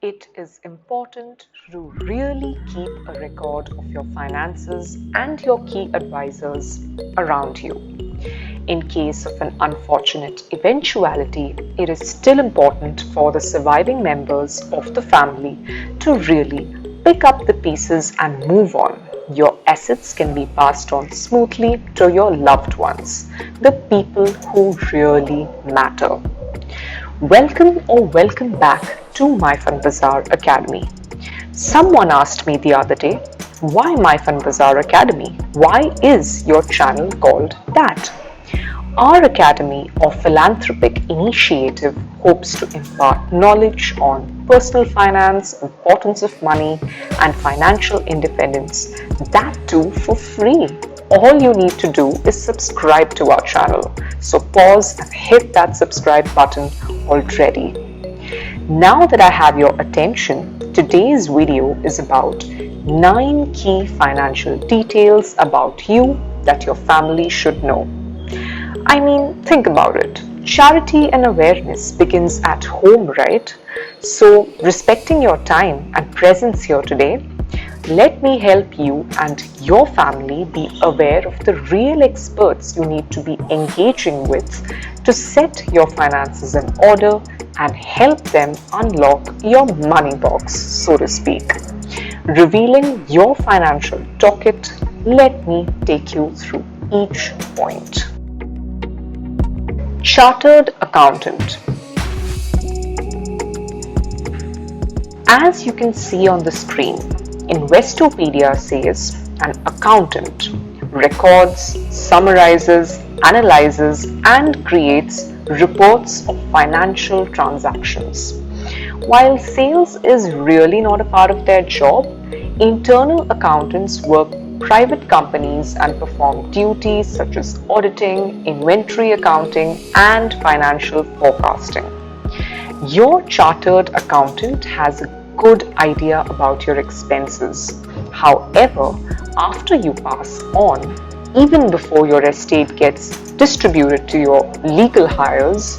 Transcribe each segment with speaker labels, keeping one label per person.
Speaker 1: It is important to really keep a record of your finances and your key advisors around you. In case of an unfortunate eventuality, it is still important for the surviving members of the family to really pick up the pieces and move on. Your assets can be passed on smoothly to your loved ones, the people who really matter. Welcome back to My Fun Bazaar Academy. Someone asked me the other day, why My Fun Bazaar Academy? Why is your channel called that? Our Academy of Philanthropic Initiative hopes to impart knowledge on personal finance, importance of money, and financial independence, that too for free. All you need to do is subscribe to our channel. So pause and hit that subscribe button already. Now that I have your attention, today's video is about 9 key financial details about you that your family should know. I mean, think about it. Charity and awareness begins at home, right? So, respecting your time and presence here today, let me help you and your family be aware of the real experts you need to be engaging with to set your finances in order and help them unlock your money box, so to speak. Revealing your financial toolkit, let me take you through each point. Chartered Accountant. As you can see on the screen, Investopedia says an accountant records, summarizes, analyzes, and creates reports of financial transactions. While sales is really not a part of their job, internal accountants work private companies and perform duties such as auditing, inventory accounting, and financial forecasting. Your chartered accountant has a good idea about your expenses. However, after you pass on, even before your estate gets distributed to your legal heirs,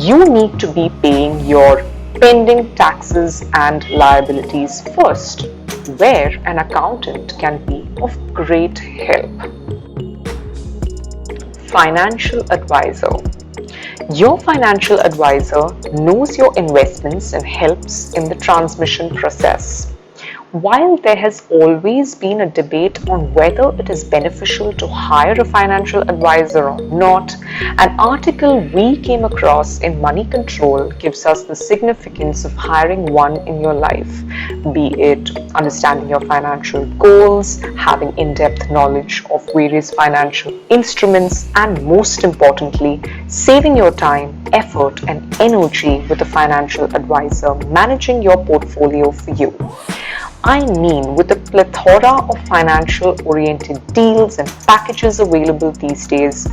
Speaker 1: you need to be paying your pending taxes and liabilities first, where an accountant can be of great help. Financial Advisor. Your financial advisor knows your investments and helps in the transmission process. While there has always been a debate on whether it is beneficial to hire a financial advisor or not, an article we came across in Money Control gives us the significance of hiring one in your life, be it understanding your financial goals, having in-depth knowledge of various financial instruments, and most importantly, saving your time, effort, and energy with a financial advisor managing your portfolio for you. I mean, with a plethora of financial-oriented deals and packages available these days,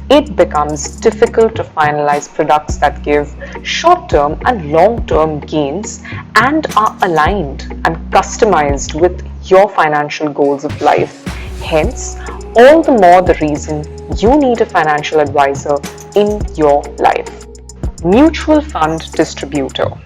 Speaker 1: it becomes difficult to finalize products that give short-term and long-term gains and are aligned and customized with your financial goals of life. Hence, all the more the reason you need a financial advisor in your life. MutualFundDistributor.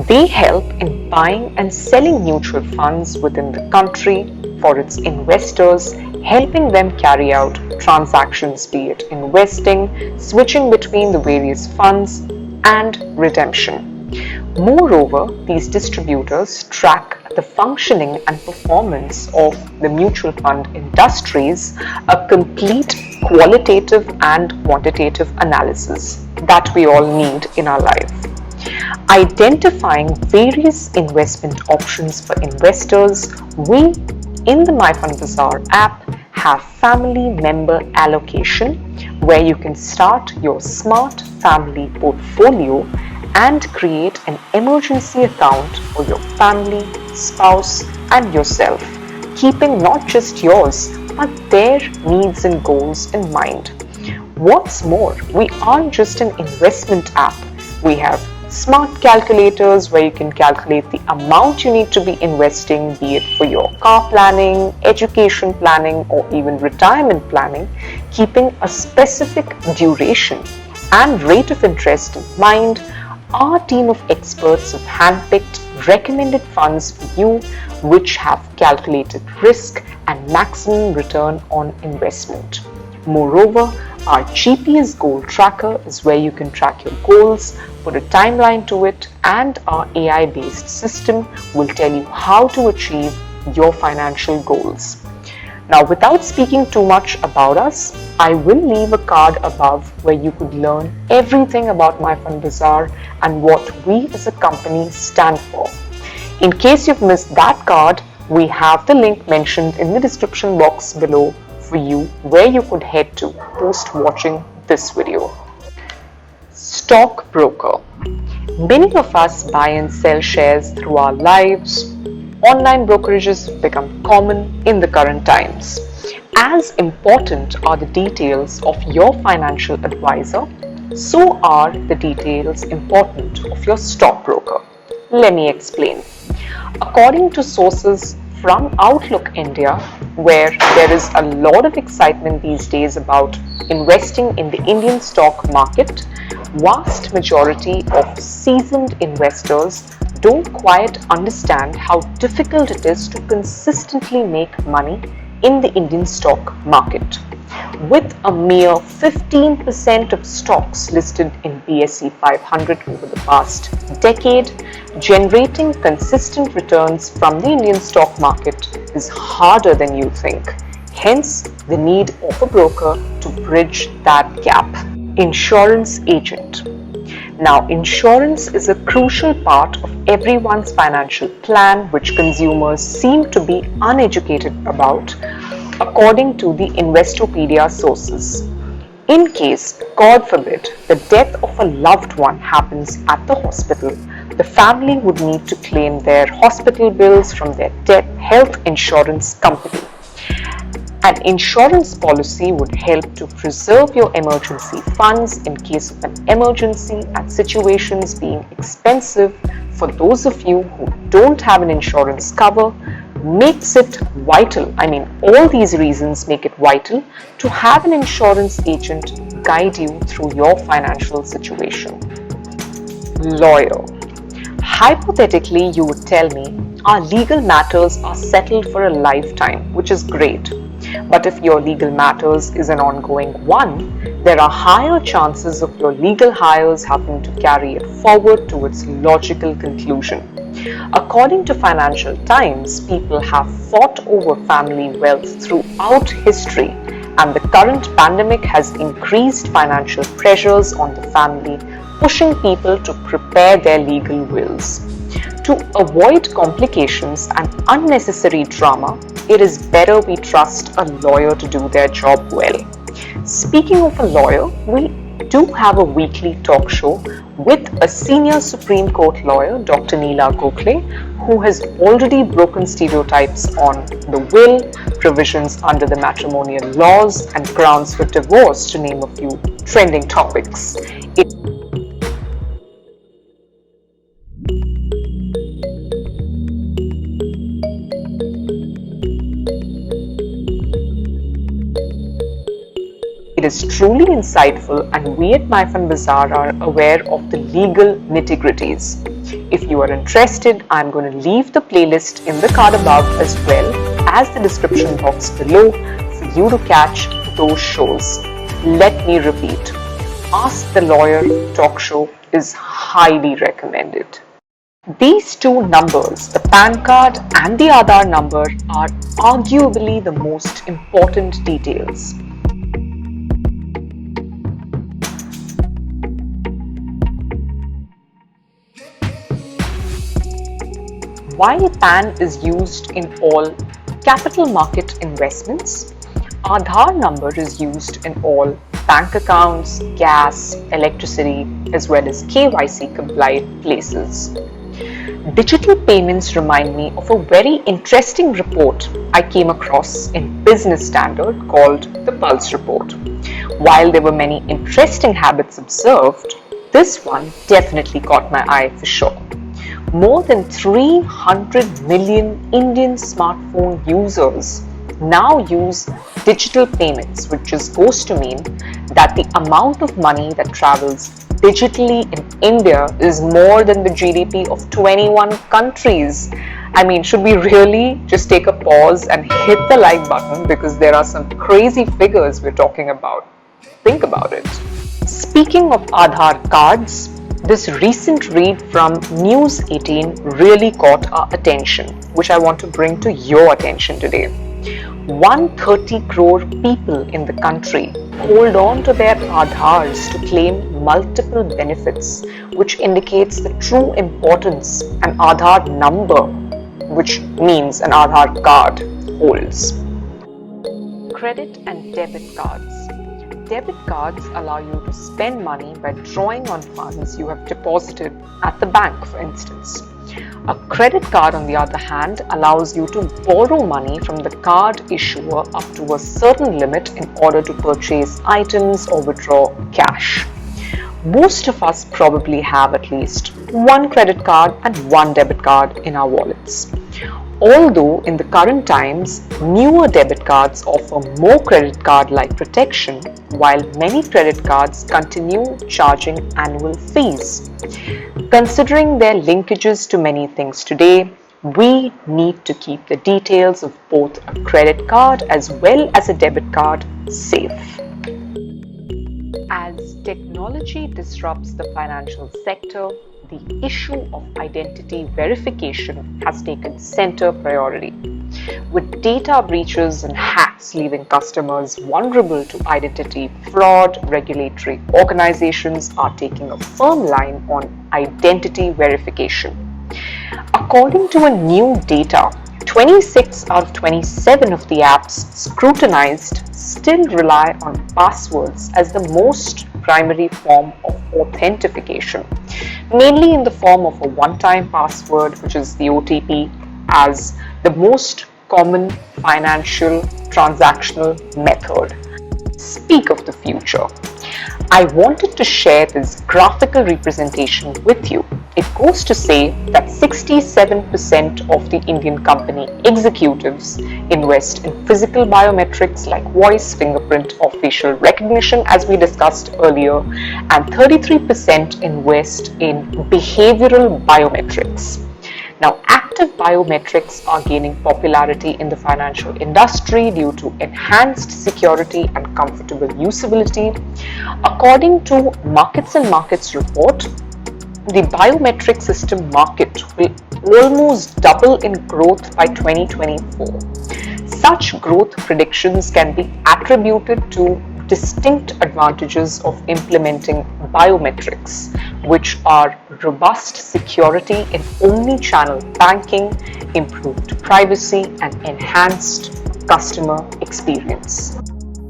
Speaker 1: They help in buying and selling mutual funds within the country for its investors, helping them carry out transactions, be it investing, switching between the various funds, and redemption. Moreover, these distributors track the functioning and performance of the mutual fund industries, a complete qualitative and quantitative analysis that we all need in our life. Identifying various investment options for investors, we in the My Fun Bazaar app have family member allocation, where you can start your smart family portfolio and create an emergency account for your family, spouse, and yourself, keeping not just yours but their needs and goals in mind. What's more, we aren't just an investment app. We have smart calculators where you can calculate the amount you need to be investing, be it for your car planning, education planning, or even retirement planning, keeping a specific duration and rate of interest in mind. Our team of experts have handpicked recommended funds for you which have calculated risk and maximum return on investment. Moreover, our GPS goal tracker is where you can track your goals, put a timeline to it, and our AI-based system will tell you how to achieve your financial goals. Now, without speaking too much about us, I will leave a card above where you could learn everything about MyFundBazaar and what we as a company stand for. In case you've missed that card, we have the link mentioned in the description box below for you where you could head to post watching this video. Stockbroker. Many of us buy and sell shares through our lives. Online brokerages have become common in the current times. As important are the details of your financial advisor, so are the details important of your stockbroker. Let me explain. According to sources from Outlook India, where there is a lot of excitement these days about investing in the Indian stock market, vast majority of seasoned investors don't quite understand how difficult it is to consistently make money in the Indian stock market. With a mere 15% of stocks listed in BSE 500 over the past decade, generating consistent returns from the Indian stock market is harder than you think. Hence, the need of a broker to bridge that gap. Insurance agent. Now, insurance is a crucial part of everyone's financial plan, which consumers seem to be uneducated about, according to the Investopedia sources. In case, God forbid, the death of a loved one happens at the hospital, the family would need to claim their hospital bills from their health insurance company. An insurance policy would help to preserve your emergency funds in case of an emergency and situations being expensive. For those of you who don't have an insurance cover, makes it vital. All these reasons make it vital to have an insurance agent guide you through your financial situation. Lawyer. Hypothetically, you would tell me our legal matters are settled for a lifetime, which is great. But if your legal matters is an ongoing one, there are higher chances of your legal hires having to carry it forward to its logical conclusion. According to Financial Times, people have fought over family wealth throughout history, and the current pandemic has increased financial pressures on the family, pushing people to prepare their legal wills. To avoid complications and unnecessary drama, it is better we trust a lawyer to do their job well. Speaking of a lawyer, we do have a weekly talk show with a senior Supreme Court lawyer, Dr. Neela Gokhale, who has already broken stereotypes on the will, provisions under the matrimonial laws, and grounds for divorce, to name a few trending topics. It is truly insightful, and we at MyFundBazaar are aware of the legal nitty-gritties. If you are interested, I'm going to leave the playlist in the card above as well as the description box below for you to catch those shows. Let me repeat, Ask the Lawyer talk show is highly recommended. These two numbers, the PAN card and the Aadhaar number, are arguably the most important details. While PAN is used in all capital market investments, Aadhaar number is used in all bank accounts, gas, electricity, as well as KYC compliant places. Digital payments remind me of a very interesting report I came across in Business Standard called the Pulse Report. While there were many interesting habits observed, this one definitely caught my eye for sure. More than 300 million Indian smartphone users now use digital payments, which just goes to mean that the amount of money that travels digitally in India is more than the GDP of 21 countries. I mean, should we really just take a pause and hit the like button, because there are some crazy figures we're talking about. Think about it. Speaking of Aadhaar cards, this recent read from News 18 really caught our attention, which I want to bring to your attention today. 130 crore people in the country hold on to their Aadhaars to claim multiple benefits, which indicates the true importance an Aadhaar number, which means an Aadhaar card, holds. Credit and debit cards. Debit cards allow you to spend money by drawing on funds you have deposited at the bank, for instance. A credit card, on the other hand, allows you to borrow money from the card issuer up to a certain limit in order to purchase items or withdraw cash. Most of us probably have at least one credit card and one debit card in our wallets. Although in the current times, newer debit cards offer more credit card-like protection, while many credit cards continue charging annual fees. Considering their linkages to many things today, we need to keep the details of both a credit card as well as a debit card safe. As technology disrupts the financial sector, the issue of identity verification has taken center priority. With data breaches and hacks leaving customers vulnerable to identity fraud, regulatory organizations are taking a firm line on identity verification. According to a new data, 26 out of 27 of the apps scrutinized still rely on passwords as the most primary form of authentication, mainly in the form of a one-time password, which is the OTP, as the most common financial transactional method. Speak of the future. I wanted to share this graphical representation with you. It goes to say that 67% of the Indian company executives invest in physical biometrics like voice, fingerprint, or facial recognition, as we discussed earlier, and 33% invest in behavioral biometrics. Now, active biometrics are gaining popularity in the financial industry due to enhanced security and comfortable usability. According to Markets and Markets report, the biometric system market will almost double in growth by 2024. Such growth predictions can be attributed to distinct advantages of implementing biometrics, which are robust security in omni-channel banking, improved privacy, and enhanced customer experience.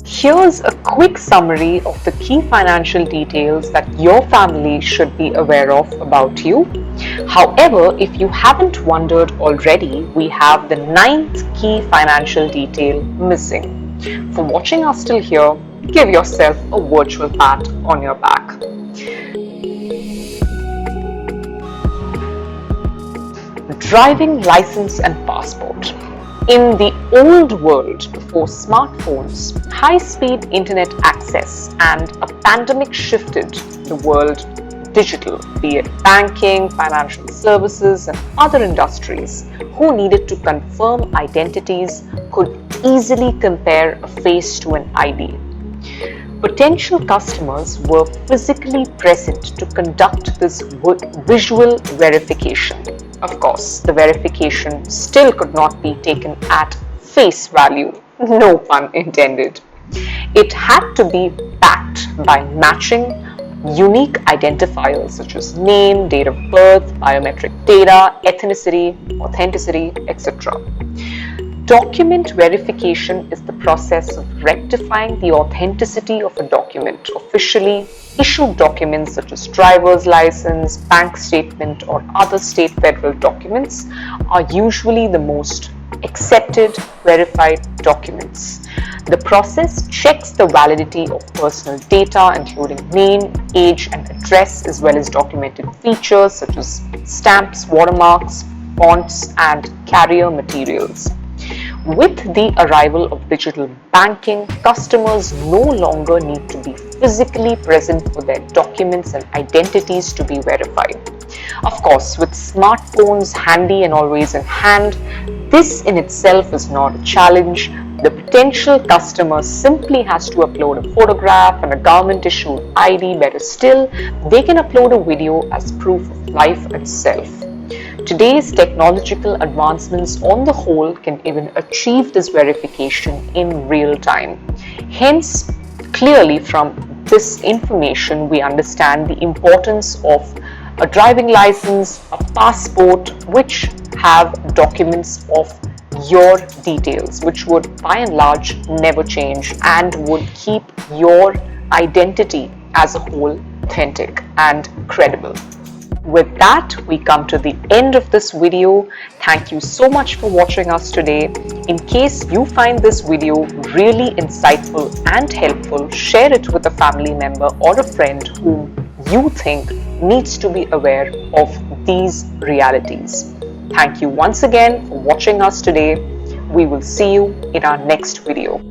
Speaker 1: Here's a quick summary of the key financial details that your family should be aware of about you. However, if you haven't wondered already, we have the 9th key financial detail missing. For watching us till here, give yourself a virtual pat on your back. Driving license and passport. In the old world, before smartphones, high-speed internet access and a pandemic shifted the world digital, be it banking, financial services, and other industries who needed to confirm identities could easily compare a face to an ID. Potential customers were physically present to conduct this visual verification. Of course, the verification still could not be taken at face value, no pun intended. It had to be backed by matching unique identifiers such as name, date of birth, biometric data, ethnicity, authenticity, etc. Document verification is the process of rectifying the authenticity of a document. Officially issued documents such as driver's license, bank statement, or other state federal documents are usually the most accepted, verified documents. The process checks the validity of personal data, including name, age, and address, as well as documented features such as stamps, watermarks, fonts, and carrier materials. With the arrival of digital banking, customers no longer need to be physically present for their documents and identities to be verified. Of course, with smartphones handy and always in hand, this in itself is not a challenge. The potential customer simply has to upload a photograph and a government-issued ID. Better still, they can upload a video as proof of life itself. Today's technological advancements on the whole can even achieve this verification in real time. Hence, clearly from this information, we understand the importance of a driving license, a passport, which have documents of your details, which would by and large never change and would keep your identity as a whole authentic and credible. With that, we come to the end of this video. Thank you so much for watching us today. In case you find this video really insightful and helpful, share it with a family member or a friend whom you think needs to be aware of these realities. Thank you once again for watching us today. We will see you in our next video.